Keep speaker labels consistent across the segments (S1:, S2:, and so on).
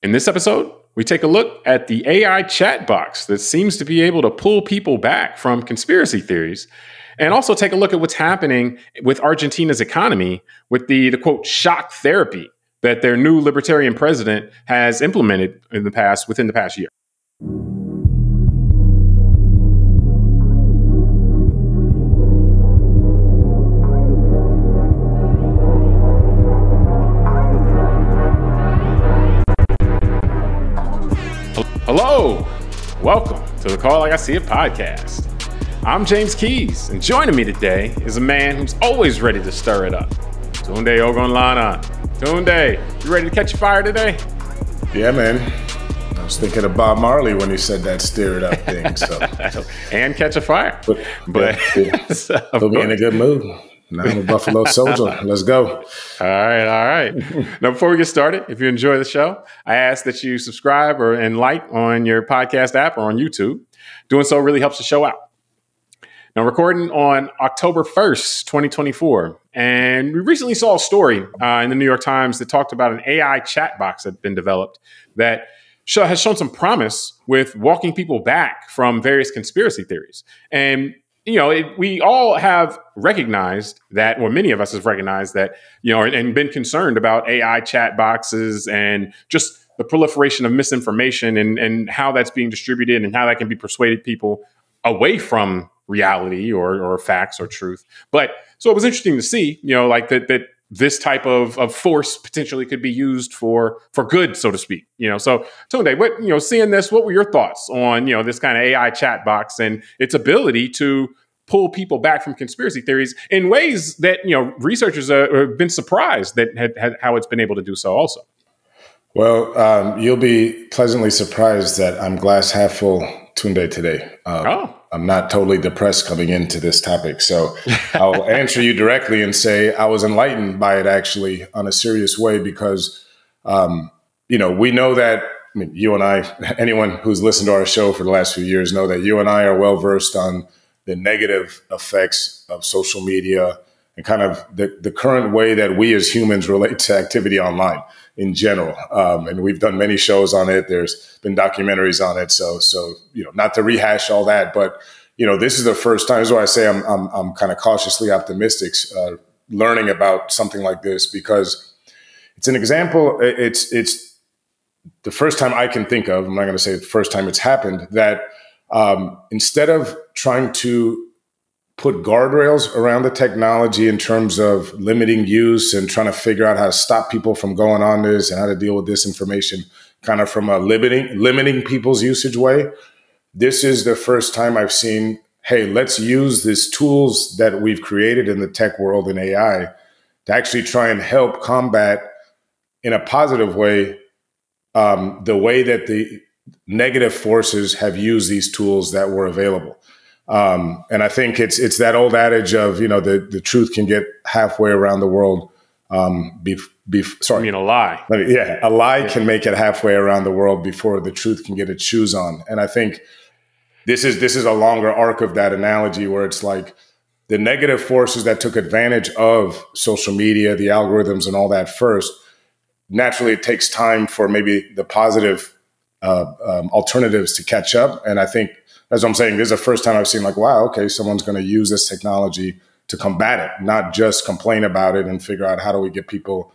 S1: In this episode, we take a look at the AI chat box that seems to be able to pull people back from conspiracy theories, and also take a look at what's happening with Argentina's economy with the quote shock therapy that their new libertarian president has implemented within the past year. Hello, welcome to the Call Like I See It podcast. I'm James Keys, and joining me today is a man who's always ready to stir it up, Tunde Ogunlana. Tunde, you ready to catch a fire today?
S2: Yeah, man. I was thinking of Bob Marley when he said that stir it up thing. So
S1: and catch a fire. But
S2: he'll be in a good mood. Now I'm a Buffalo Soldier. Let's go.
S1: All right. Now, before we get started, if you enjoy the show, I ask that you subscribe and like on your podcast app or on YouTube. Doing so really helps the show out. Now, recording on October 1st, 2024, and we recently saw a story in the New York Times that talked about an AI chat box that had been developed that has shown some promise with walking people back from various conspiracy theories. And we all have recognized that, or many of us have recognized that, and been concerned about AI chat boxes and just the proliferation of misinformation and how that's being distributed and how that can be persuaded people away from reality or facts or truth. But so it was interesting to see, that this type of force potentially could be used for good, so to speak. So Tunde, seeing this, what were your thoughts on, this kind of AI chat box and its ability to pull people back from conspiracy theories in ways that, researchers have been surprised that how it's been able to do so also?
S2: Well, you'll be pleasantly surprised that I'm glass half full Tunde today. I'm not totally depressed coming into this topic. So I'll answer you directly and say I was enlightened by it actually on a serious way because, we know that you and I, anyone who's listened to our show for the last few years know that you and I are well versed on the negative effects of social media and kind of the current way that we as humans relate to activity online in general. And we've done many shows on it. There's been documentaries on it. So not to rehash all that, but, this is the first time. This is why I say I'm kind of cautiously optimistic learning about something like this because it's an example. It's the first time I can think of, I'm not going to say the first time it's happened, that instead of trying to put guardrails around the technology in terms of limiting use and trying to figure out how to stop people from going on this and how to deal with disinformation kind of from a limiting people's usage way. This is the first time I've seen, hey, let's use these tools that we've created in the tech world in AI to actually try and help combat in a positive way the way that the negative forces have used these tools that were available. And I think it's that old adage of, the truth can get halfway around the world. Sorry.
S1: You mean a lie?
S2: A lie can make it halfway around the world before the truth can get its shoes on. And I think this is a longer arc of that analogy where it's like the negative forces that took advantage of social media, the algorithms and all that first, naturally it takes time for maybe the positive alternatives to catch up. And I think, as I'm saying, this is the first time I've seen like, wow, okay, someone's going to use this technology to combat it, not just complain about it and figure out how do we get people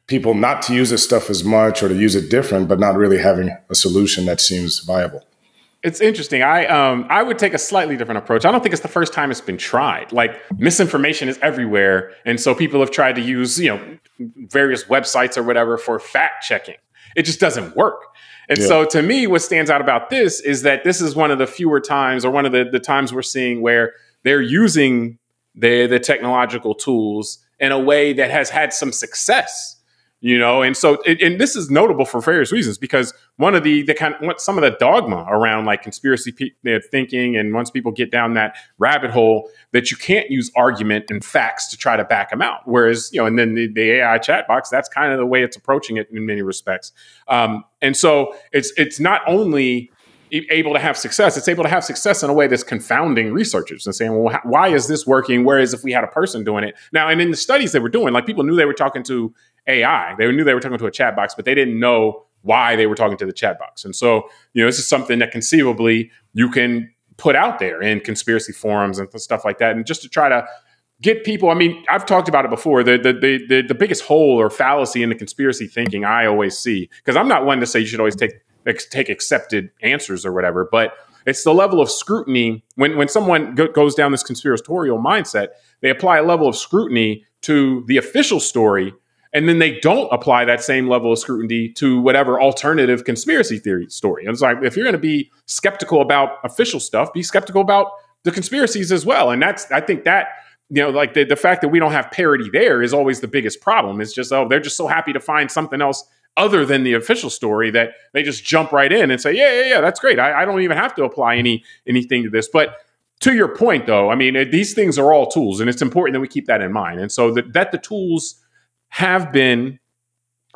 S2: people not to use this stuff as much or to use it different, but not really having a solution that seems viable.
S1: It's interesting. I would take a slightly different approach. I don't think it's the first time it's been tried. Like misinformation is everywhere. And so people have tried to use, various websites or whatever for fact checking. It just doesn't work. And so to me, what stands out about this is that this is one of the fewer times or one of the times we're seeing where they're using the technological tools in a way that has had some success. And so and this is notable for various reasons, because one of some of the dogma around like conspiracy thinking, and once people get down that rabbit hole, that you can't use argument and facts to try to back them out. Whereas, and then the AI chat box, that's kind of the way it's approaching it in many respects. And so it's not only able to have success, it's able to have success in a way that's confounding researchers and saying, well, why is this working? Whereas if we had a person doing it now, and in the studies they were doing, like people knew they were talking to AI. They knew they were talking to a chat box, but they didn't know why they were talking to the chat box. And so, this is something that conceivably you can put out there in conspiracy forums and stuff like that. And just to try to get people, I mean, I've talked about it before, the biggest hole or fallacy in the conspiracy thinking I always see, because I'm not one to say you should always take accepted answers or whatever, but it's the level of scrutiny. When someone goes down this conspiratorial mindset, they apply a level of scrutiny to the official story, and then they don't apply that same level of scrutiny to whatever alternative conspiracy theory story. And it's like, if you're going to be skeptical about official stuff, be skeptical about the conspiracies as well. And I think that, like the fact that we don't have parity there is always the biggest problem. It's just, they're just so happy to find something else other than the official story that they just jump right in and say, yeah, that's great. I don't even have to apply anything to this. But to your point, though, I mean, these things are all tools, and it's important that we keep that in mind. And so that the tools have been,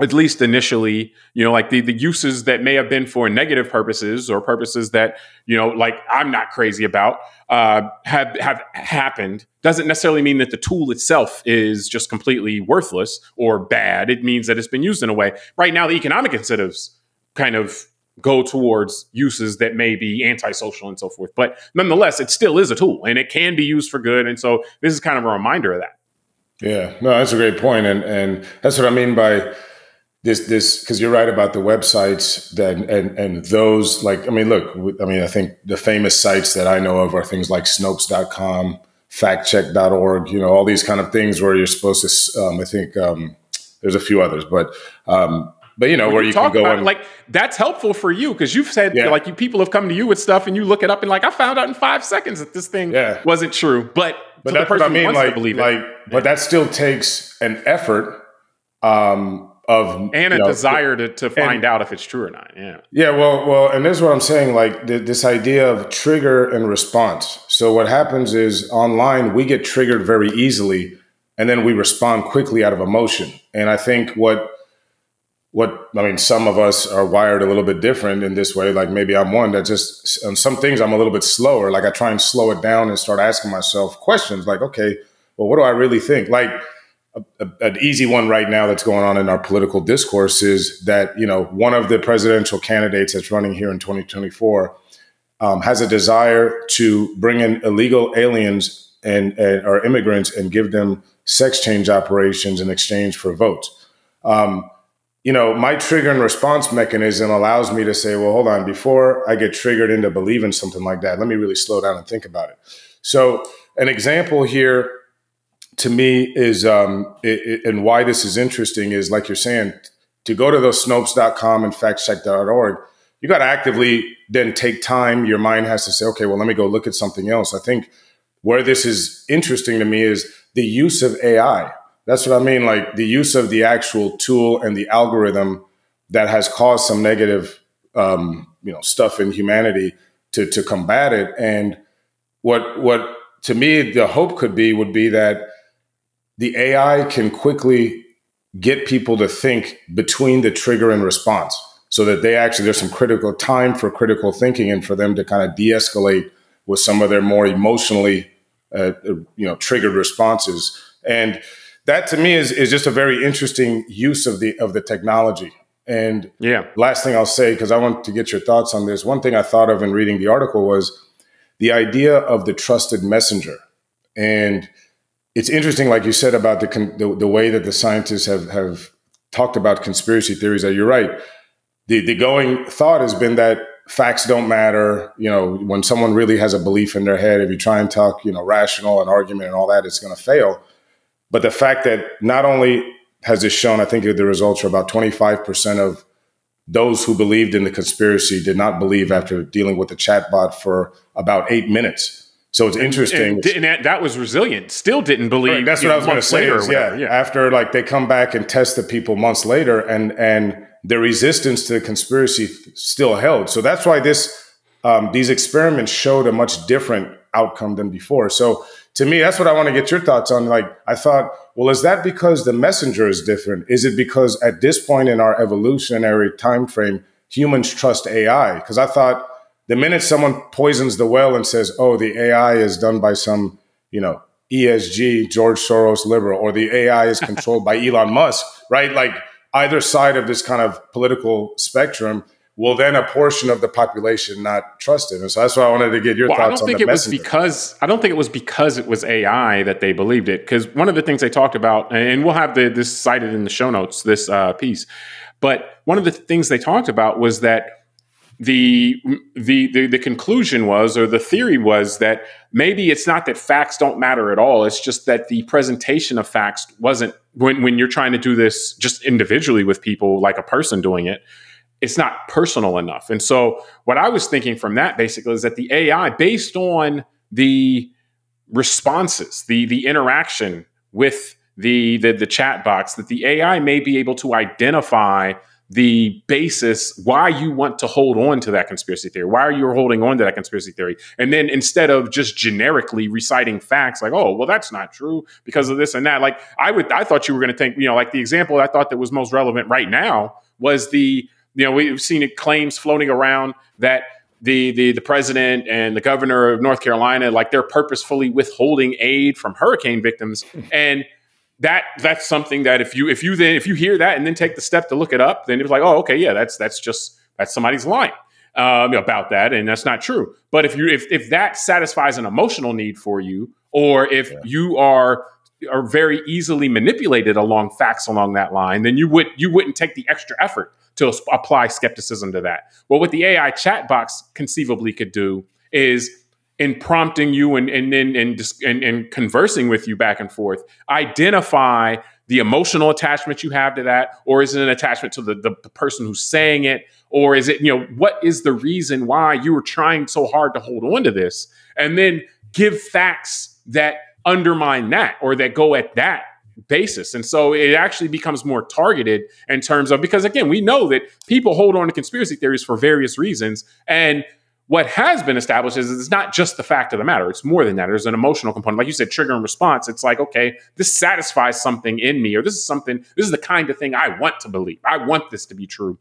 S1: at least initially, like the uses that may have been for negative purposes or purposes that, like I'm not crazy about, have happened, doesn't necessarily mean that the tool itself is just completely worthless or bad. It means that it's been used in a way. Right now, the economic incentives kind of go towards uses that may be antisocial and so forth. But nonetheless, it still is a tool, and it can be used for good. And so this is kind of a reminder of that. Yeah,
S2: no, that's a great point. And that's what I mean by this, because you're right about the websites that, and those, like, I mean, look, I think the famous sites that I know of are things like Snopes.com, factcheck.org, all these kind of things where you're supposed to, I think there's a few others, but where you can go and
S1: like, that's helpful for you. Cause you've said like people have come to you with stuff and you look it up and like, I found out in 5 seconds that this thing wasn't true, but
S2: that's what I mean. But that still takes an effort,
S1: and a desire to find out if it's true or not.
S2: Yeah. Well, and this is what I'm saying. Like this idea of trigger and response. So what happens is online, we get triggered very easily, and then we respond quickly out of emotion. And I think some of us are wired a little bit different in this way. Like maybe I'm one that just, on some things I'm a little bit slower. Like I try and slow it down and start asking myself questions like, okay, well, what do I really think? Like an easy one right now that's going on in our political discourse is that, one of the presidential candidates that's running here in 2024 has a desire to bring in illegal aliens and or immigrants and give them sex change operations in exchange for votes. My trigger and response mechanism allows me to say, well, hold on, before I get triggered into believing something like that, let me really slow down and think about it. So an example here to me is, and why this is interesting is, like you're saying, to go to those Snopes.com and factcheck.org, you got to actively then take time. Your mind has to say, okay, well, let me go look at something else. I think where this is interesting to me is the use of AI. That's what I mean, like the use of the actual tool and the algorithm that has caused some negative, stuff in humanity to combat it. And what to me the hope would be that the AI can quickly get people to think between the trigger and response, so that there's some critical time for critical thinking and for them to kind of de-escalate with some of their more emotionally, triggered responses. And that to me is just a very interesting use of the technology. And last thing I'll say, because I want to get your thoughts on this. One thing I thought of in reading the article was the idea of the trusted messenger. And it's interesting, like you said, about the way that the scientists have talked about conspiracy theories, that you're right. The going thought has been that facts don't matter. When someone really has a belief in their head, if you try and talk, rational and argument and all that, it's going to fail. But the fact that not only has this shown, I think the results are about 25% of those who believed in the conspiracy did not believe after dealing with the chatbot for about 8 minutes. So it's interesting.
S1: And that was resilient. Still didn't believe.
S2: Right, that's what I was going to say. After they come back and test the people months later, and the resistance to the conspiracy still held. So that's why these experiments showed a much different outcome than before. So to me, that's what I want to get your thoughts on. Like, I thought, well, is that because the messenger is different? Is it because at this point in our evolutionary time frame, humans trust AI? Because I thought the minute someone poisons the well and says, oh, the AI is done by some, ESG, George Soros liberal, or the AI is controlled by Elon Musk, right? Like either side of this kind of political spectrum, will then a portion of the population not trust it. And so that's why I wanted to get your thoughts on the messenger.
S1: I don't think it was because it was AI that they believed it. Because one of the things they talked about, and we'll have this cited in the show notes, this piece, but one of the things they talked about was that the conclusion was, or the theory was, that maybe it's not that facts don't matter at all. It's just that the presentation of facts wasn't, when you're trying to do this just individually with people, like a person doing it, it's not personal enough. And so what I was thinking from that basically is that the AI, based on the responses, the interaction with the chat box, that the AI may be able to identify the basis why you want to hold on to that conspiracy theory. Why are you holding on to that conspiracy theory? And then instead of just generically reciting facts like, oh, well, that's not true because of this and that. Like I thought you were going to think, like the example I thought that was most relevant right now was we've seen claims floating around that the president and the governor of North Carolina, like they're purposefully withholding aid from hurricane victims. And that's something that if you hear that and then take the step to look it up, then it's like, oh, okay, yeah, that's somebody's lying about that, and that's not true. But if that satisfies an emotional need for you, or if you are very easily manipulated along facts along that line, then you wouldn't take the extra effort to apply skepticism to that. Well, what the AI chat box conceivably could do is, in prompting you and conversing with you back and forth, identify the emotional attachment you have to that, or is it an attachment to the person who's saying it, or is it, what is the reason why you were trying so hard to hold on to this, and then give facts that undermine that or that go at that basis. And so it actually becomes more targeted in terms of, because again, we know that people hold on to conspiracy theories for various reasons, and what has been established is it's not just the fact of the matter. It's more than that. There's an emotional component. Like you said, trigger and response. It's like, okay, this satisfies something in me, or this is the kind of thing I want to believe. I want this to be true.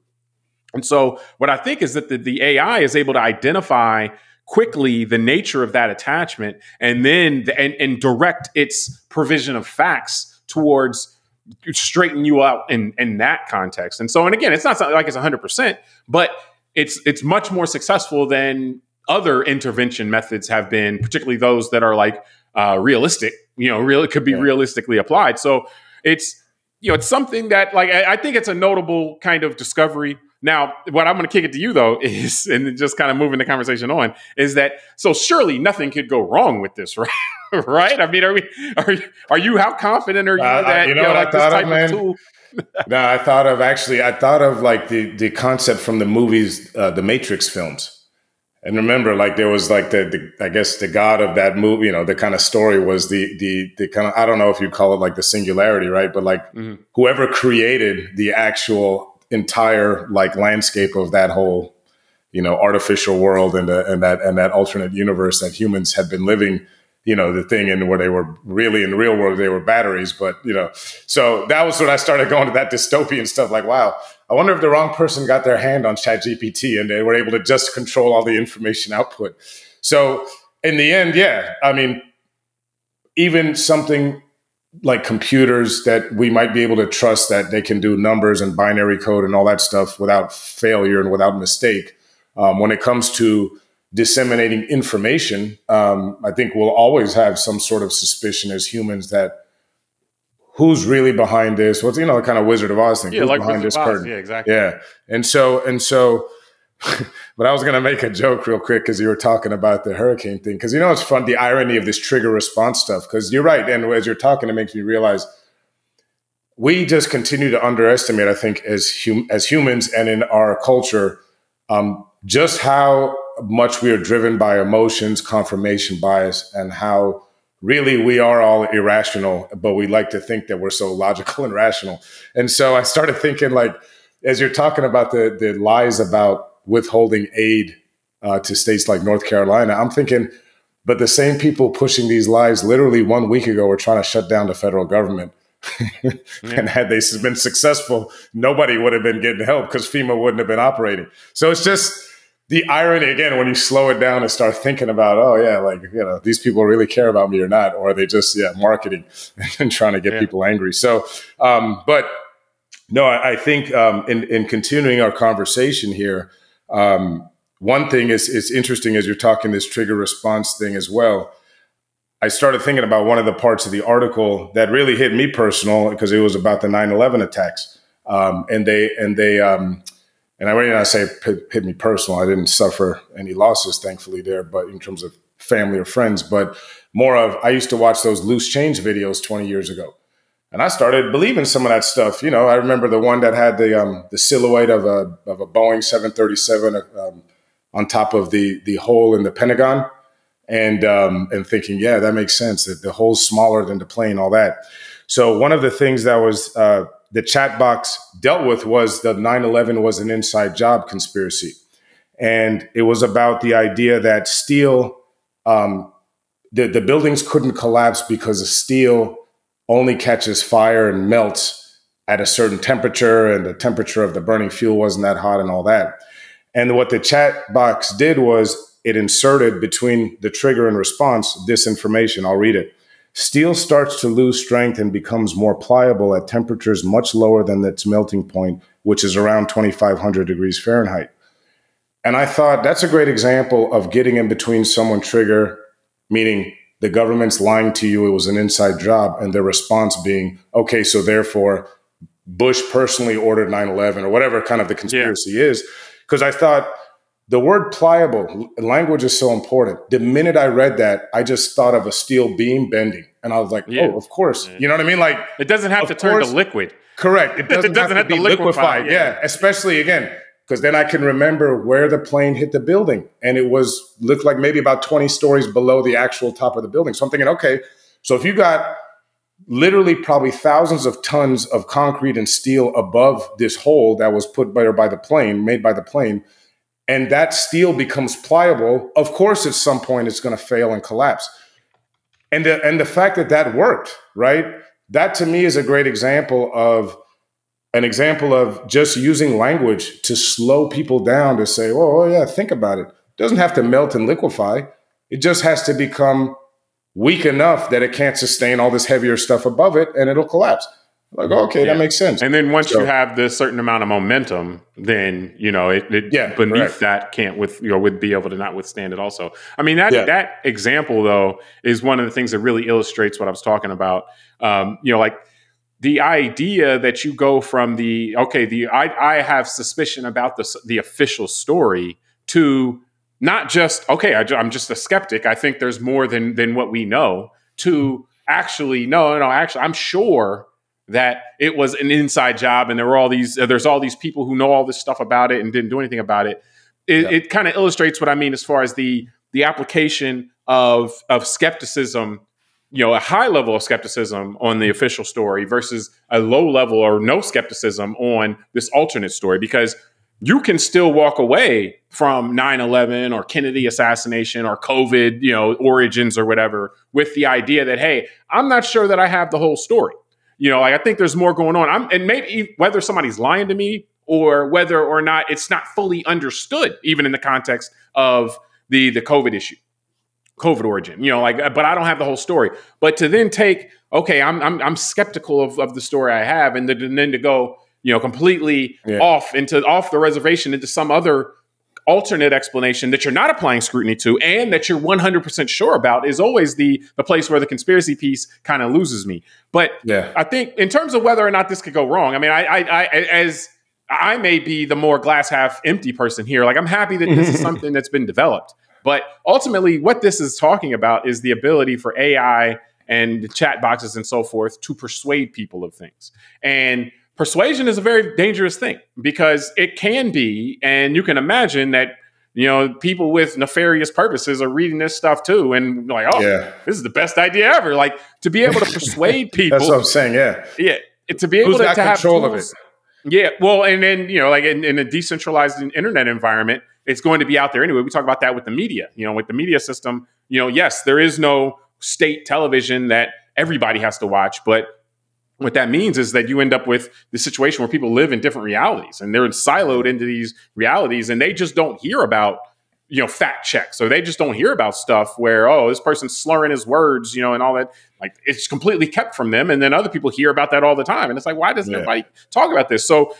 S1: And so what I think is that the AI is able to identify quickly the nature of that attachment, and then and direct its provision of facts towards straighten you out in that context. And so, and again, it's not like it's 100%, but it's much more successful than other intervention methods have been, particularly those that are like realistic, really could be realistically applied. So it's something that, like, I think it's a notable kind of discovery. Now, what I'm going to kick it to you though is, and just kind of moving the conversation on, is that, so surely nothing could go wrong with this, right? Right? I mean, are you how confident are you that
S2: what
S1: this type
S2: of
S1: tool?
S2: No, I thought of like the concept from the movies, the Matrix films. And remember, like there was like I guess the god of that movie, the kind of story was the kind of, I don't know if you call it like the singularity, right? But like whoever created the actual entire like landscape of that whole, artificial world and that alternate universe that humans had been living, the thing in where they were really in the real world, they were batteries. But, so that was when I started going to that dystopian stuff. Like, wow, I wonder if the wrong person got their hand on ChatGPT and they were able to just control all the information output. So in the end, I mean, even something like computers that we might be able to trust that they can do numbers and binary code and all that stuff without failure and without mistake. When it comes to disseminating information, I think we'll always have some sort of suspicion as humans that who's really behind this? What's, the kind of Wizard of Oz thing?
S1: Yeah,
S2: who's
S1: like
S2: behind
S1: Wizard
S2: this
S1: of Oz.
S2: curtain?
S1: Yeah, exactly.
S2: Yeah. And so, but I was going to make a joke real quick because you were talking about the hurricane thing. Because, it's fun, the irony of this trigger response stuff. Because you're right. And as you're talking, it makes me realize we just continue to underestimate, I think, as humans and in our culture, just how much we are driven by emotions, confirmation bias, and how really we are all irrational, but we like to think that we're so logical and rational. And so I started thinking, like, as you're talking about the lies about withholding aid to states like North Carolina, I'm thinking, but the same people pushing these lies literally 1 week ago were trying to shut down the federal government. And had they been successful, nobody would have been getting help because FEMA wouldn't have been operating. So it's just the irony again, when you slow it down and start thinking about, oh yeah, like, you know, these people really care about me or not, or are they just marketing and trying to get people angry. So, but no, I think in continuing our conversation here, one thing is interesting as you're talking this trigger response thing as well. I started thinking about one of the parts of the article that really hit me personal because it was about the 9/11 attacks, and I really not say it hit me personal. I didn't suffer any losses, thankfully, there, but in terms of family or friends, but more of, I used to watch those loose change videos 20 years ago. And I started believing some of that stuff. You know, I remember the one that had the silhouette of a Boeing 737 on top of the hole in the Pentagon, and thinking, yeah, that makes sense. That the hole's smaller than the plane, all that. So one of the things that was the chat box dealt with was the 9/11 was an inside job conspiracy. And it was about the idea that steel, the buildings couldn't collapse because the steel only catches fire and melts at a certain temperature, and the temperature of the burning fuel wasn't that hot and all that. And what the chat box did was it inserted between the trigger and response this information. I'll read it. Steel starts to lose strength and becomes more pliable at temperatures much lower than its melting point, which is around 2,500 degrees Fahrenheit. And I thought that's a great example of getting in between someone trigger, meaning the government's lying to you, it was an inside job, and their response being, okay, so therefore Bush personally ordered 9/11 or whatever kind of the conspiracy is. Because I thought the word pliable, language is so important. The minute I read that, I just thought of a steel beam bending. And I was like, oh, of course. You know what I mean? Like,
S1: it doesn't have to turn to liquid.
S2: Correct. It doesn't have to be liquefied. Yeah. Especially, again, because then I can remember where the plane hit the building. And it looked like maybe about 20 stories below the actual top of the building. So I'm thinking, okay, so if you got literally probably thousands of tons of concrete and steel above this hole that was put there by the plane, made by the plane, and that steel becomes pliable, of course, at some point it's going to fail and collapse. And the fact that worked, right? That to me is a great example of just using language to slow people down to say, oh yeah, think about it. It doesn't have to melt and liquefy. It just has to become weak enough that it can't sustain all this heavier stuff above it, and it'll collapse. Like, okay, that makes sense.
S1: And then once you have this certain amount of momentum, then, you know, it beneath that can't would be able to not withstand it also. I mean, that example, though, is one of the things that really illustrates what I was talking about. You know, like the idea that you go from I have suspicion about the official story to not just, okay, I'm just a skeptic. I think there's more than what we know, to actually, actually, I'm sure that it was an inside job, and there's all these people who know all this stuff about it and didn't do anything about it. It kind of illustrates what I mean as far as the application of skepticism, you know, a high level of skepticism on the official story versus a low level or no skepticism on this alternate story, because you can still walk away from 9/11 or Kennedy assassination or COVID, you know, origins or whatever, with the idea that, hey, I'm not sure that I have the whole story. You know, like, I think there's more going on. And maybe whether somebody's lying to me or whether or not it's not fully understood, even in the context of the COVID issue, COVID origin, you know, like, but I don't have the whole story. But to then take, okay, I'm skeptical of the story I have, and then to go, you know, completely off the reservation into some other alternate explanation that you're not applying scrutiny to and that you're 100% sure about, is always the place where the conspiracy piece kind of loses me. But I think in terms of whether or not this could go wrong, I mean, I may be the more glass half empty person here. Like, I'm happy that this is something that's been developed. But ultimately, what this is talking about is the ability for AI and the chat boxes and so forth to persuade people of things. And persuasion is a very dangerous thing, because it can be, and you can imagine that, you know, people with nefarious purposes are reading this stuff too, and like, this is the best idea ever. Like, to be able to persuade people.
S2: That's what I'm saying. Yeah.
S1: To be able to have
S2: control of it.
S1: Yeah. Well, and then, you know, like in a decentralized internet environment, it's going to be out there anyway. We talk about that with the media. You know, with the media system, you know, yes, there is no state television that everybody has to watch, but what that means is that you end up with the situation where people live in different realities and they're siloed into these realities, and they just don't hear about, fact checks, or they just don't hear about stuff where, oh, this person's slurring his words, and all that. Like, it's completely kept from them. And then other people hear about that all the time. And it's like, why doesn't everybody talk about this? So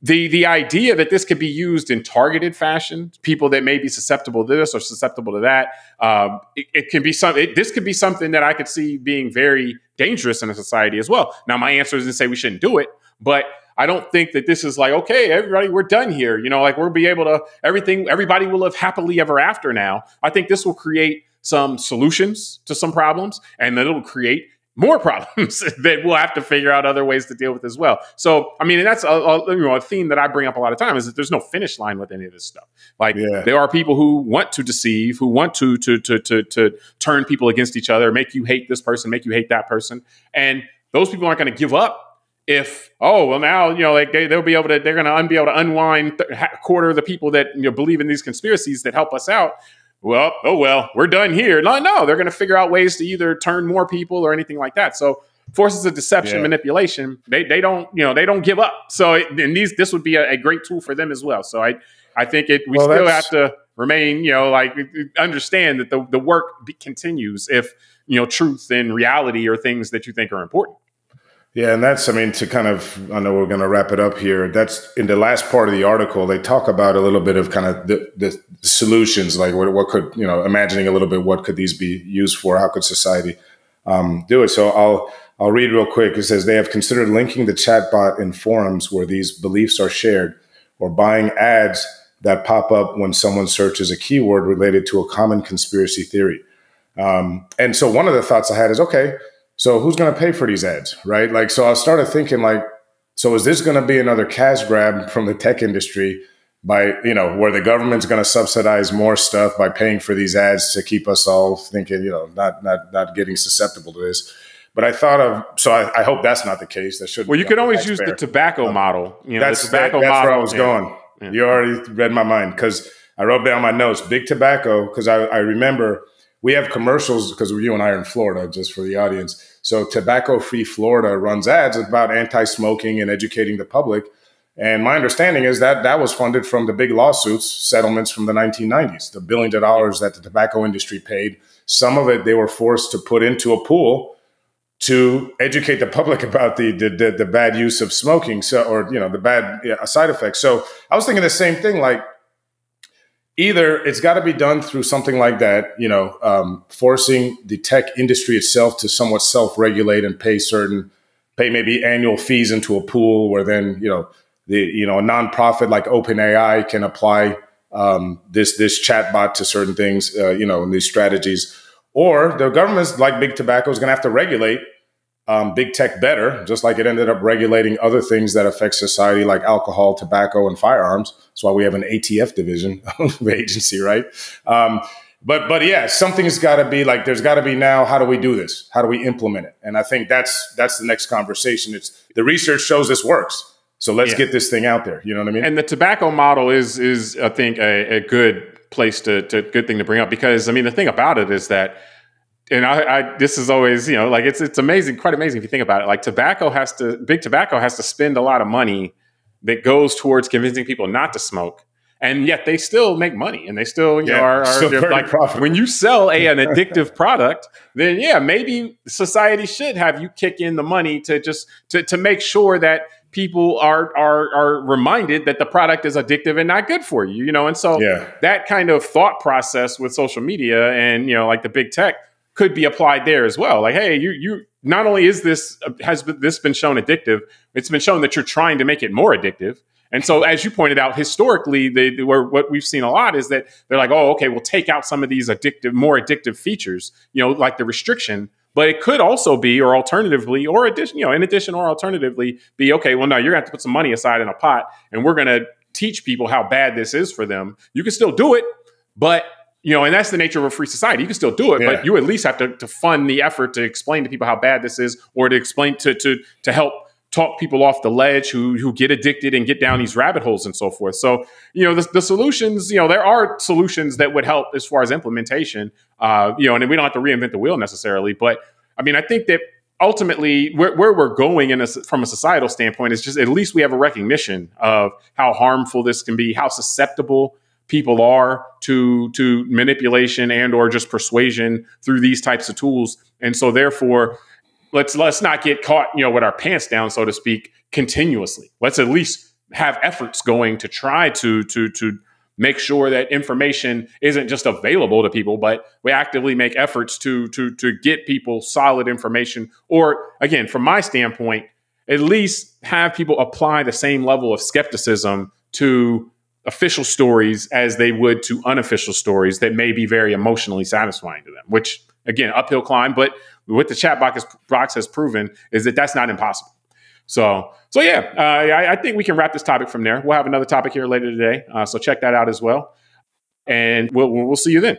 S1: the idea that this could be used in targeted fashion, people that may be susceptible to this or susceptible to that, it can be this could be something that I could see being very dangerous in a society as well. Now, my answer is to say we shouldn't do it, but I don't think that this is like, okay, everybody, we're done here. Like, we'll be able to, everybody will live happily ever after now. I think this will create some solutions to some problems, and then it'll create more problems that we'll have to figure out other ways to deal with as well. So, I mean, and that's a theme that I bring up a lot of time, is that there's no finish line with any of this stuff. Like, there are people who want to deceive, who want to turn people against each other, make you hate this person, make you hate that person. And those people aren't going to give up if, now, they'll be able to, they're going to be able to unwind a quarter of the people that believe in these conspiracies that help us out. Well, we're done here. No, they're going to figure out ways to either turn more people or anything like that. So forces of deception, manipulation, they don't give up. So this would be a great tool for them as well. So I think we still have to remain, understand that the work continues if, truth and reality are things that you think are important.
S2: Yeah, and that's, to kind of, I know we're going to wrap it up here. That's in the last part of the article, they talk about a little bit of kind of the solutions, like what could, imagining a little bit, what could these be used for? How could society do it? So I'll read real quick. It says they have considered linking the chatbot in forums where these beliefs are shared, or buying ads that pop up when someone searches a keyword related to a common conspiracy theory. And so one of the thoughts I had is, okay, so who's going to pay for these ads, right? Like, so I started thinking, like, so is this going to be another cash grab from the tech industry by, where the government's going to subsidize more stuff by paying for these ads to keep us all thinking, not getting susceptible to this. But I hope that's not the case. That should.
S1: Well, you could always use the tobacco model.
S2: That's where I was going. Yeah. You already read my mind, because I wrote down my notes, big tobacco, because I remember we have commercials, because you and I are in Florida, just for the audience. So Tobacco Free Florida runs ads about anti-smoking and educating the public. And my understanding is that was funded from the big lawsuits, settlements from the 1990s, the billions of dollars that the tobacco industry paid. Some of it they were forced to put into a pool to educate the public about the bad use of smoking, the bad side effects. So I was thinking the same thing, like, either it's got to be done through something like that, forcing the tech industry itself to somewhat self-regulate and pay maybe annual fees into a pool where then, a nonprofit like OpenAI can apply this chatbot to certain things, and these strategies. Or the government's, like Big Tobacco, is going to have to regulate big tech better, just like it ended up regulating other things that affect society, like alcohol, tobacco, and firearms. That's why we have an ATF division of agency, right? But yeah, something's got to be, like, there's got to be now, how do we do this? How do we implement it? And I think that's the next conversation. It's the research shows this works. So let's get this thing out there. You know what I mean?
S1: And the tobacco model is I think, a good place good thing to bring up, because, the thing about it is that, and this is always, it's amazing, quite amazing if you think about it. Like, Big Tobacco has to spend a lot of money that goes towards convincing people not to smoke. And yet they still make mone, and they still, are like, profitable. When you sell an addictive product, then maybe society should have you kick in the money to make sure that people are reminded that the product is addictive and not good for you, And so that kind of thought process with social media and, like the big tech, could be applied there as well. Like, hey, you not only has this been shown addictive, it's been shown that you're trying to make it more addictive. And so, as you pointed out, historically, what we've seen a lot is that they're like, oh, okay, we'll take out some of these more addictive features, like the restriction. But it could also be, or alternatively, or in addition, or alternatively, be, okay, well, no, you're going to have to put some money aside in a pot, and we're going to teach people how bad this is for them. You can still do it, but and that's the nature of a free society. You can still do it, but you at least have to fund the effort to explain to people how bad this is, or to explain to help talk people off the ledge who get addicted and get down these rabbit holes and so forth. So, the solutions, there are solutions that would help as far as implementation, and we don't have to reinvent the wheel necessarily. But I think that ultimately, where we're going from a societal standpoint is just at least we have a recognition of how harmful this can be, how susceptible people are to manipulation and or just persuasion through these types of tools. And so therefore, let's not get caught, with our pants down, so to speak, continuously. Let's at least have efforts going to try to make sure that information isn't just available to people, but we actively make efforts to get people solid information. Or again, from my standpoint, at least have people apply the same level of skepticism to official stories as they would to unofficial stories that may be very emotionally satisfying to them, which again, uphill climb, but what the chat box has proven is that that's not impossible. So yeah, I think we can wrap this topic from there. We'll have another topic here later today. So check that out as well. And we'll see you then.